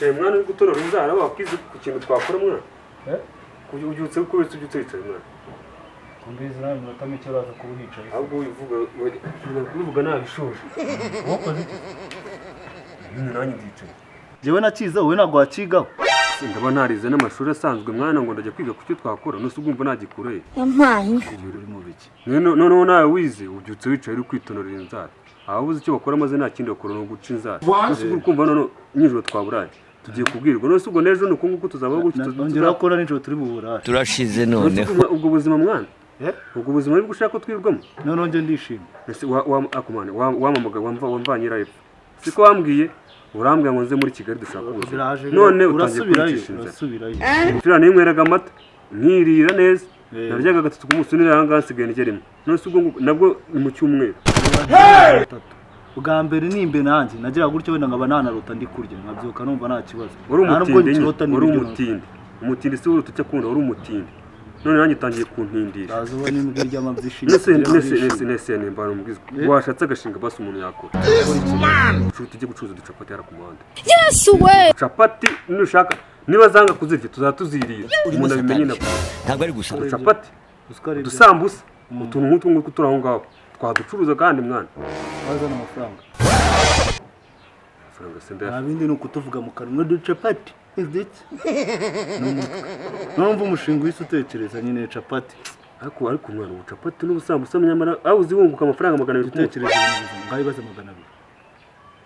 wicaye mwana uri gutorora inzara wakwize ku kintu twakora mwana ubyutse uko wese ubyutse wicaye mwana kumbizi nawe minota mike uraza kuba uhicaye ahubwo ubivuga nabishoje wakoze iki nanjye ndicaye jewe nakiza wowe ntabwo wakigaho ndaba narize n'amashuri asanzwe mwana ngo ndajya kwiga ku cyo twakora nose ugumva nagikureye yampaye uri mu biki noneho nawe wize ubyutse wicaye uri kwitonorera inzara ababuze icyo bakora maze nta kindi bakora no guca inzara nose uri kumva none nijoro twaburaye tugiye kubwirwa nose ubwo n'ejo nuko nguko tuzabaho gutyo nongera gukora nijoro turi buburare turashize noneho ubwo buzima mwana ubwo buzima nibwo ushaka ko twirwamo noneho njye ndishimye ese wamamaga wamvanye irayifu siko wambwiye urambwira ngo nze muri Kigali dushaka ubuzima none utangiye kwicisha inzara mfira ninyweraga amata nkirira neza naryaga gatatu ku munsi nira hanga nsigaye nigeremo nose ubwo nabwo ni mu cyumweru bwa mbere nimbe nanjye nagira gutyo wenda nkaba nanaruta ndi kurya nkabyuka numva nta kibazo wari umutindi si uri tucya kubona wari umutindi none nanjye utangiye kuntindira azubona imbwa ryama byishimye nese nimba umubwizwa washatse agashinga basi umuntu yakora tujye gucuruza uducapati hara ku muhanda yesu we capati nushaka niba zanga kuzirya tuzatuzirira umuntu abimenye nako ntabwo ari gusa capati dusambusa utuntu nk'utu ngutu turi aho ngaho twaducuruza kandi mwana wazana amafaranga senda nta bindi ni ukutuvuga mu kanwa n'uducapati ndetse numva umushinga wise utekereza nyine capati ariko mwana ubu capati n'ubusambusa nyamara aho uzibunguka amafaranga 200 utekereza ngaho ibaze 200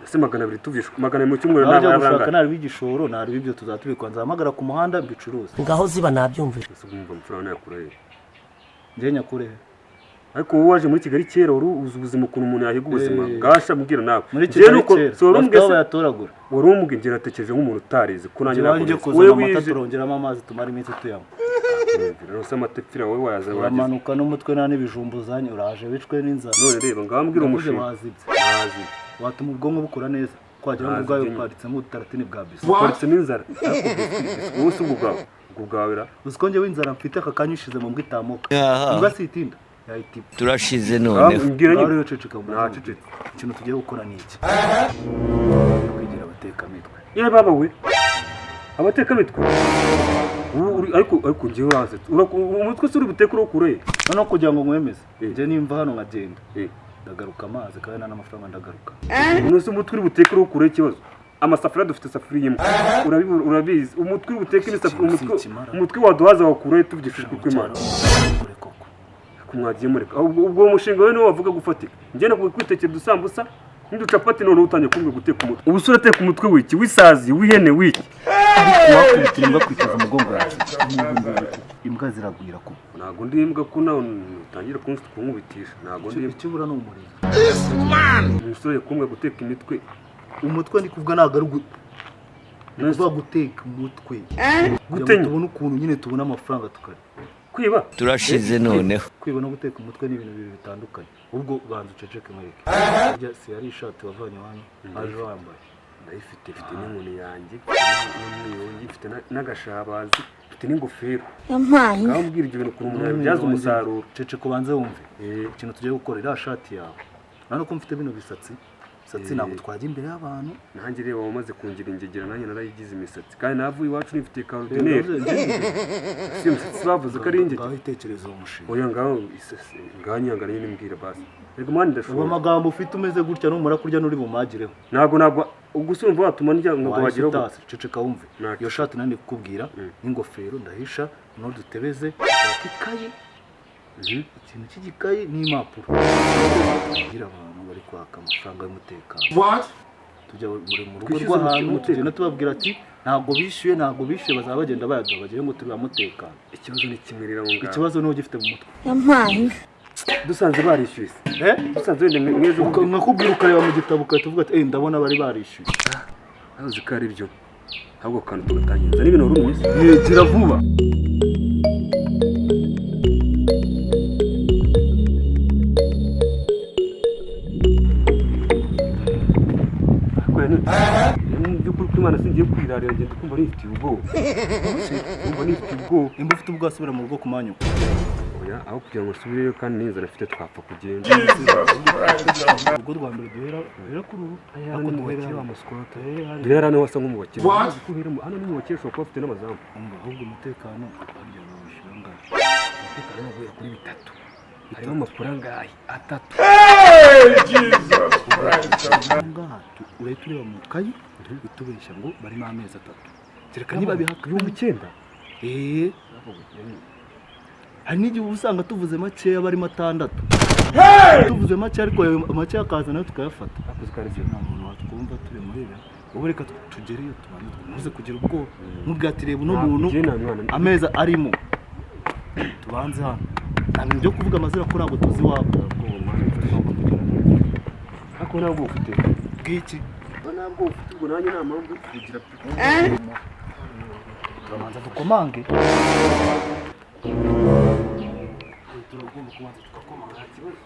ese 200 tuvisha 200 mu cyumweru n'abaranga nari bigishoro nari bibyo tuzatubikwanza hamagara ku muhanda mbicuruza ngaho ziba nabyumvira umva amafaranga yakureye nje nyakure ariko wowe waje muri Kigali kera uzi ubuzima ukuntu umuntu yahiga ubuzima gasha mbwira nawe je nuko sorumbwe yatoragura warumbwe ngira natekereje nk'umuntu utarize ko nanjye nako wewe amata turongeramo amazi tumara iminsi tuyamo rose amatepfira wowe waza wamanuka n'umutwe nta n'ibijumbu zanye uraje bicwe n'inzara none reba ngambwira umushinga wazi watuma ubwonko bukora neza kwagira ngo ubwayo paritse mu taratini bwa bisi paritse n'inzara wose ubwo bwawera uziko nje w'inzara mfite akakanyishize mu mbwitamuka mbwa sitinda turashize noneho rero ceceka ikintu tugiye gukora ni iki kwigira abateka mitwe baba we abateka mitwe ariko ngiye uraze umutwe se uri buteka urokure no kugira ngo nkwemeze nje nimva hano nkagenda ndagaruka amazi kandi n'amafaranga ndagaruka nose umutwe uri buteka urokure ikibazo amasafuriya dufite safuriya imwe urabizi umutwe uri buteka umutwe waduhaza wakure tuvugishijwe kw'Imana kumwagiye mureka ubwo umushinga we niwo wavuga gufatika njye nakuye kwitekera dusambusa n'uducapati none utangiye kumwe guteka umutwe ubu sura teka umutwe wiki wisazi wihene wiki wakubitira imbwa kwitaza umugongo yacu imbwa ziragwira ko ntago ndi imbwa ko nawe utangira kunkubitisha ntago ndi ikibura ni umurizo umusore kumwe guteka imitwe umutwe ndi kuvuga ntago ari kuvuga guteka umutwe gutenya tubona ukuntu nyine tubona amafaranga tukari kwiba turashize noneho kwiba no guteka umutwe ni ibintu bibiri bitandukanye ubwo banza uceceke mwereke burya si yari ishati wavanye wanyu aje wambaye ndayifite n'inkoni yanjye n'umwiyongi ifite n'agashabazi ifite n'ingofero yampaye ngaho mbwira ibyo bintu ukuntu umuntu yabyaza umusaruro ceceke ubanze wumve ikintu tugiye gukora iriya shati yawe urabona ko mfite bino bisatsi ntabwo twajya imbere y'abantu nanjye reba wamaze kungira ingegera nanjye narayigize imisatsi kandi navuye iwacu nifite karudineri si imisatsi bavuze ko ari ingegera ngaho itekereza uwo mushinga oya ngaho nyangana nyine mbwira basi reka mwana ndashobora amagambo ufite umeze gutya numara kurya n'uri bumagireho ntabwo ubwo urumva watuma ndya ngo wagiraho ceceka wumve iyo shati nandi kukubwira n'ingofero ndahisha n'udutebeze ikayi ikintu cy'igikayi n'impapuro kugira abantu bari kwaka amafaranga y'umutekano tujya mu rugo rw'ahantu tugenda tubabwira ati ntabwo bishyuye bazaba bagenda bayaduha bagire ngo turi umutekano ikibazo ni kimwe rero ngo ikibazo niho gifite mu mutwe yampaye dusanze barishyuye dusanze wenda mwejo nkakubwira ukareba mu gitabo ukahita uvuga ati ndabona bari barishyuye azi ko ari byo ahubwo kantu tugatangiza n'ibintu wari umize gira vuba by'ukuri ko Imana singiye kwirarira ngenda kumva nifitiye ubwoba imba ufite ubwoba asubira mu rugo ku manyu oya aho kugira ngo nsubireyo kandi n'inzara afite twapfa kugenda ubwo rwa mbere duhera kuri ubu ariko duhera wa muswata duhera hano wasa nk'umubakire hano ni umubakire ushobora kuba afite n'amazamu ahubwo umutekano harya bawushyira ngaho umutekano uvuye kuri bitatu harimo amakuru angahe atatu ngaha urahita ureba mu kayi bitubeshya ngo barimo amezi 3 kereka niba bihaka 9,000 hari n'igihe usanga tuvuze makeya barimo 6 tuvuze make ariko make akaza nayo tukayafata akoze karivyo nta muntu watwumva turi muri ibi ubu reka tugereyo tubanze kugira ubwo mubwatireba uno muntu ameza arimo tubanze hano ntabwo byo kuvuga amazina ko ntabwo tuzi wabo ako ntabwo ufite bwiki ntabwo ufite ubwo nanjye nta mpamvu kugira turabanza dukomange turagomba kubanza tugakomanga nta kibazo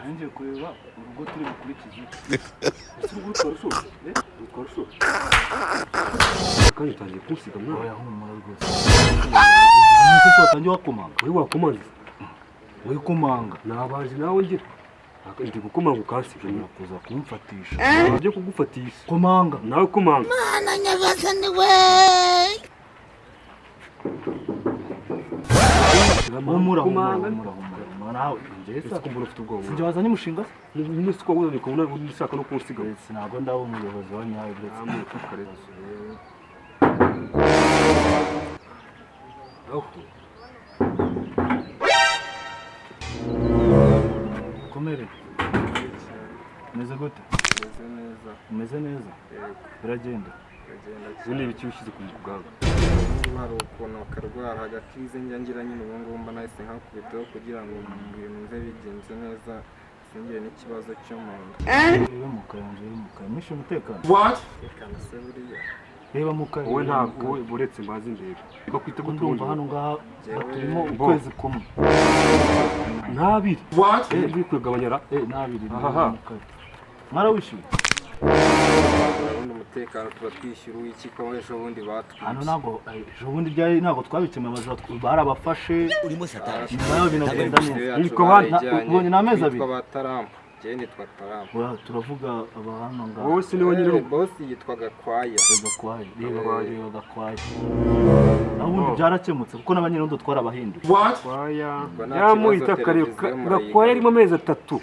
nanjye kureba urugo turi bukurikize ese urugo twarushoje kandi utangiye kunsiga mwana oya humura rwose nise twatangiye wakomanga wowe wakomanze wikomanga nabaje nawe ngira ndi gukomanga ukansiga kuza kumfatisha nabyo kugufatisha komanga nawe komanga Mana nyagasani we humura nawe ese ko mbona ufite ubwoba sinjye wazanye umushinga se nyine siko wuzanye ukabona ushaka no kunsiga ntabwo ndaba umuyobozi wa nyawe ndetse komere umeze gute umeze neza biragenda izo ni ibiki ushyize ku muganga hari ukuntu akarwara agakirize ngira nyine ubu ngubu mba nahise nkakubitaho kugira ngo ibintu bize bigenze neza singire n'ikibazo cyo mu nda reba mu kayanja mwishe umutekano tekana se buriya reba mu kayanja wowe ntabwo uretse mbazi ndebe bakwita ko ndumva hano ngaha turimo ukwezi kumwe ntabiri uri kwigabanyara ntabiri ahaha mwarawishyuye urabona umutekano tuba twishyura uw'iki ko ejo bundi batwitse hano ntabwo ejo bundi byari ntabwo twabikemuye barabafashe urimo satani nyuma yaho ibintu bigenda neza Nitwa bande ubonye ni amezi abiri yitwa Batarampo njyewe nitwa Tarampo turavuga aba hano ngaha wowe si niwe nyine bosi yitwa Gakwaya Gakwaya reba Gakwaya naho ubundi byarakemutse kuko n'abanyerondo twarabahinduye Gakwaya yamwita Gakwaya arimo amezi 3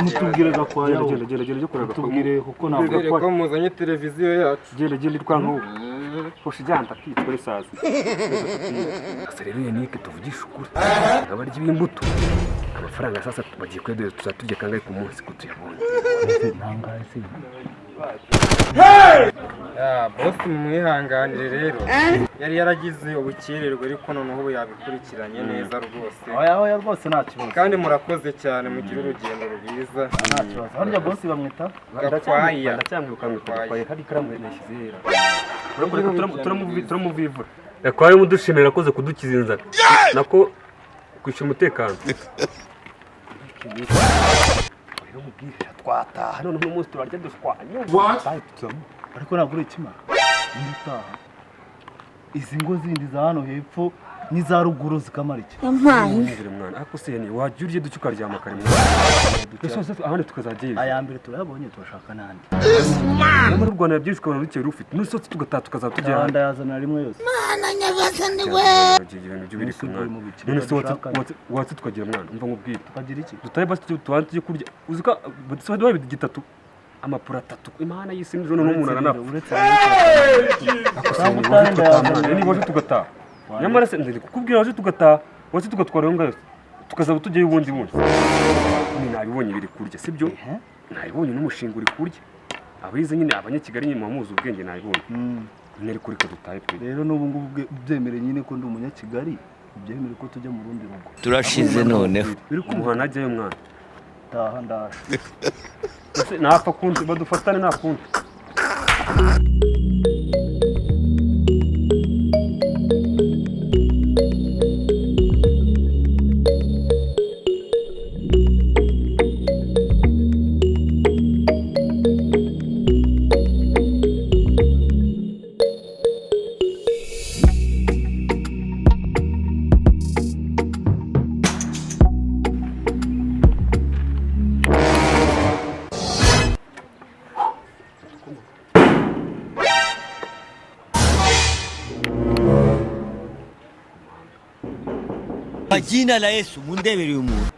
mutubwire Gakwaya genda kureba mutubwire kuko ntabwo Gakwaya ko muzanye televiziyo yacu genda itwanka ubu hoshi jyanta kwitwa isazi asa rero Yannick tuvugisha ukuri abarya ibimbuto amafaranga sasa bagiye kwedera tuzaturya kangahe ku munsi ko tuyabonye ntangaye se bosi mumwihanganire rero yari yaragize ubukererwe ariko noneho ubu yabikurikiranye neza rwose oya rwose nta kibazo kandi murakoze cyane mugire urugendo rwiza nta kibazo harya bosi bamwita Gakwaya ndacyamwibuka Gakwaya hari ikaramu yashyize hera turamuvivura Gakwaya umudushimira akoze kudukiza inzara nako kwishyura umutekano twataha none uno munsi turarya dushwanya ariko ntabwo uri ikimara niba utaha izi ngo zindi za hano hepfo n'iza ruguru zikamara iki mwana ariko se ni wajya urye duke ukaryama kare mwana ahandi tukazajyayo aya mbere turayabonye turashaka n'andi muri Rwanda yabyinshi ukabona bikeye ufite n'usotse tugataha tukazaba tujya ahandi ndayazanira rimwe yose Mana nyagasani we ibintu biri ku mwana none se watse tukagira mwana umva nkubwire tukagira iki dutahe basi tubanze tujye kurya uzi ko duhaye gitatu amapura 3 imana y'isi n'ijoro n'umuntu aranapfa uretse waje tugataha nyamara se ndiri kukubwira waje tugataha waje tugatwara yo ngayo tukazaba tujyayo ubundi ni nabibonye biri kurya sibyo nabibonye n'umushinga uri kurya abize nyine abanyakigali nyine muhamuza ubwenge nabibonye nyine ari kurika dutahe twe rero n'ubu ngubu byemere nyine ko ndi umunyakigali byemere ko tujya mu rundi rugo turashize noneho biri kumuhana ajyayo mwana taha ndaje napfa kundi badufatane nta kundi Kwa jina la Yesu mundebere uyu muntu.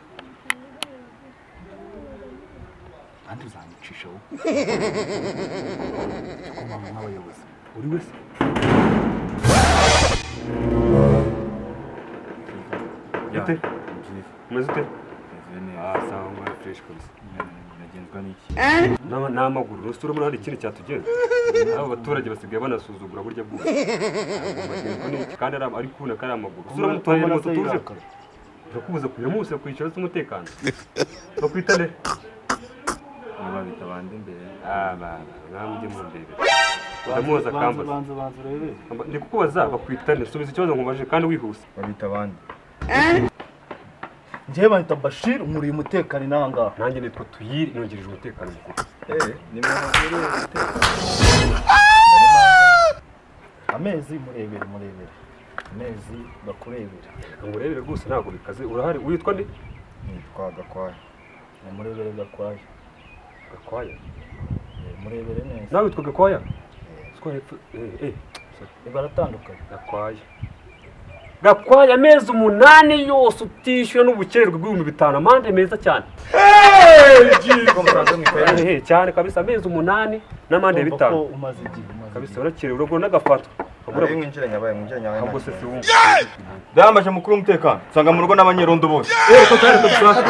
Andi uzanyicisha wowe. Komama nk'abayobozi. Uri wese. Ute? Umeze ute? Sawa ngwa fresh kabisa. Nagenzwa n'iki? N'amaguru rusura muri hari ikindi cyatugenza. Abo baturage basigaye banasuzugura burya bwo. Kandi ari kuna kari amaguru. Rusura mutwaye moto tuje. Urakubuza kubimusa kwicara z'umutekano. Bakwitane. niba bitabande imbere ngamujye mu mbere. Ndamuza kamba. Banza urebe. Ndi kukubaza bakwitane subiza ikibazo nkubaje kandi wihuse. babitabande Njye bahita Bashir umuriye umutekano nanga. Nanjye nitwa Tuyiri nongereje umutekano mukuru. ni mu makuru Amezi murebere. Amezi bakurebera. Ngurebere rwose ntabwo bikaze urahari witwa nde? nitwa Gakwaya Murebere Gakwaya. Gakwaya. Murebere neza. Nawe witwa Gakwaya? Baratandukanye. Gakwaya amezi 8 yose utishyura n'ubukererwe bw'5,000 amande meza cyane. Cyane kabisa amezi 8 n'amande 5. Umaze igihe Kabisa urakire uragura n'agafato. mwinjiranye Ahubwo se si wumva. Damaje mukuru umutekano nsanga mu rugo n'abanyerondo bose Ko cyane kabisa.